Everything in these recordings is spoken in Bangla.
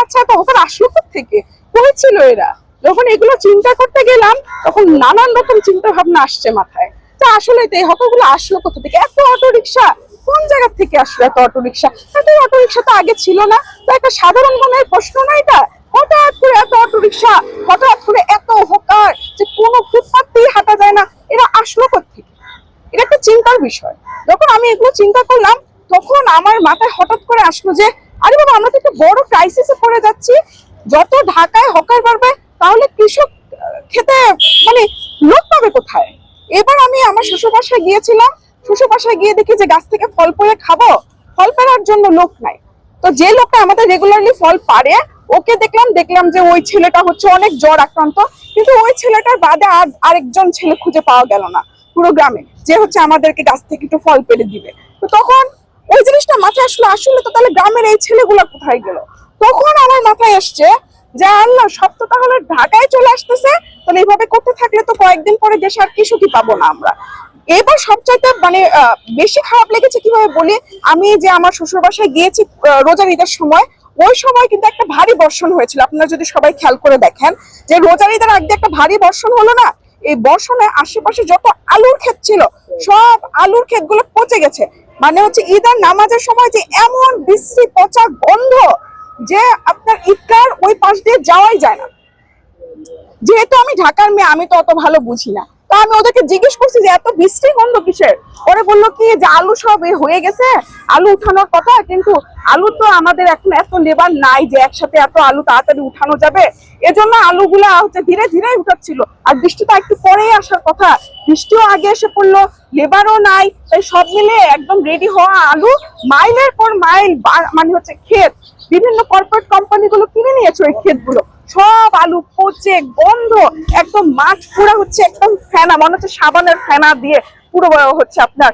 আচ্ছা এত অহংকার আসলো থেকে হয়েছিল এরা? যখন এগুলো চিন্তা করতে গেলাম তখন নানান রকম চিন্তা ভাবনা আসছে মাথায়। তা আসলে এই হকারগুলো আসলো কোথা থেকে? এত অটো রিক্সা কোন জায়গা থেকে আসলো? এত অটো রিক্সা, এত অটো রিক্সা তো আগে ছিল না। তো একটা সাধারণ মনের প্রশ্ন না এটা? হঠাৎ করে এত অটো রিক্সা, হঠাৎ করে এত হকার, যে কোনো ফুটপাত দিয়ে হাঁটা যায় না, এরা আসলো কোথা? এটা একটা চিন্তার বিষয়। যখন আমি এগুলো চিন্তা করলাম তখন আমার মাথায় হঠাৎ করে আসলো যে আরে বাবা, আমরা তো একটা বড় ক্রাইসিসে পড়ে যাচ্ছি। যত ঢাকায় হকার বাড়বে তাহলে কৃষক খেতে মানে লোক পাবে কোথায়? এবার আমি আমার শ্বশুর বাসায় গিয়েছিলাম। শ্বশুর বাসায় গিয়ে দেখি যে গাছ থেকে ফল পেড়ে খাবো, ফল পেড়ার জন্য লোক নাই। তো যে লোকটা আমাদের রেগুলারলি ফল পারে ওকে দেখলাম যে ওই ছেলেটা হচ্ছে অনেক জ্বর আক্রান্ত। কিন্তু ওই ছেলেটার বাদে আর আরেকজন ছেলে খুঁজে পাওয়া গেল না পুরো গ্রামে, যে হচ্ছে আমাদেরকে গাছ থেকে একটু ফল পেড়ে দিবে। তো তখন ওই জিনিসটা মাথায় আসলো, আসলে তো তাহলে গ্রামের এই ছেলেগুলো কোথায় গেল? তখন আমার মাথায় আসছে যে আল্লাহ, সব তো তাহলে ঢাকায় চলে আসতেছে। তাহলে এইভাবে করতে থাকলে তো কয়েকদিন পরে দেশে আর কৃষকই পাবো না আমরা। এবার সবচাইতে মানে বেশি খারাপ লেগেছে কিভাবে বলি, আমি যে আমার শ্বশুর বাসায় গিয়েছি রোজার ঈদের সময়, ওই সময় কিন্তু একটা ভারী বর্ষণ হয়েছিল। আপনারা যদি সবাই খেয়াল করে দেখেন যে রোজার ঈদের আগে একটা ভারী বর্ষণ হলো না, এই বর্ষণে আশেপাশে যত আলুর ক্ষেত ছিল সব আলুর ক্ষেতগুলো পচে গেছে। মানে হচ্ছে ঈদের নামাজের সময় যে এমন বিশ্রী পচা গন্ধ যে আপনার ঈদগার ওই পাশ দিয়ে যাওয়াই যায় না। যেহেতু আমি ঢাকার মেয়ে, আমি তো অত ভালো বুঝি না। তো আমি ওদেরকে জিজ্ঞেস করছি যে এত বৃষ্টি গন্ধ কিসের? ওরা বললো কি যে আলু সব হয়ে গেছে, আলু উঠানোর কথা, কিন্তু আলু তো আমাদের এখন এত লেবার নাই যে একসাথে এত আলু তাড়াতাড়ি উঠানো যাবে। এজন্য আলুগুলা হচ্ছে ধীরে ধীরে উঠাচ্ছিল। আর বৃষ্টি তো একটু পরেই আসার কথা, বৃষ্টিও আগে এসে পড়লো, লেবারও নাই। তাই সব মিলে একদম রেডি হওয়া আলু মাইলের পর মাইল মানে হচ্ছে ক্ষেত, বিভিন্ন কর্পোরেট কোম্পানিগুলো কিনে নিয়েছে ওই ক্ষেতগুলো। সব আলু পচে গন্ধ, একদম মাঠ পুরো হচ্ছে একদম ফেনা, মনে হচ্ছে সাবানের ফেনা দিয়ে পুরো হচ্ছে আপনার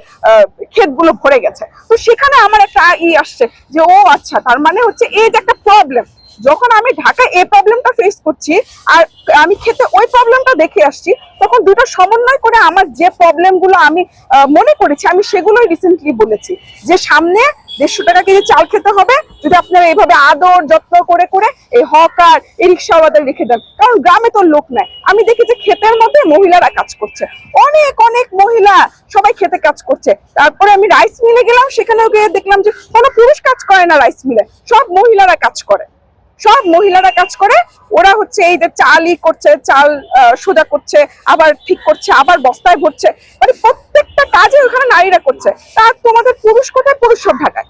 ক্ষেতগুলো ভরে গেছে। তো সেখানে আমার একটা আসছে যে ও আচ্ছা, তার মানে হচ্ছে এই যে একটা প্রবলেম, যখন আমি ঢাকায় এই প্রবলেমটা ফেস করছি আর আমি খেতে ওই প্রবলেমটা দেখে আসছি, তখন দুটো সমন্বয় করে আমার যে প্রবলেমগুলো আমি মনে করেছি আমি সেগুলোই রিসেন্টলি বলেছি যে সামনে 150 টাকা কেজি চাল খেতে হবে যদি আপনারা এইভাবে আদর যত্ন করে করে এই হকার এই রিক্সাওয়ালাদের রেখে দেন। কারণ গ্রামে তো লোক নাই। আমি দেখি যে ক্ষেতের মধ্যে মহিলারা কাজ করছে, অনেক অনেক মহিলা সবাই খেতে কাজ করছে। তারপরে আমি রাইস মিলে গেলাম, সেখানেও গিয়ে দেখলাম যে কোনো পুরুষ কাজ করে না রাইস মিলে, সব মহিলারা কাজ করে। সব মহিলারা কাজ করে। ওরা হচ্ছে এই যে চালই করছে, চাল সোজা করছে, আবার ঠিক করছে, আবার বস্তায় ভরছে, মানে প্রত্যেকটা কাজে ওখানে নারীরা করছে। তা তোমাদের পুরুষ কোথায়? পুরুষ সব ঢাকায়।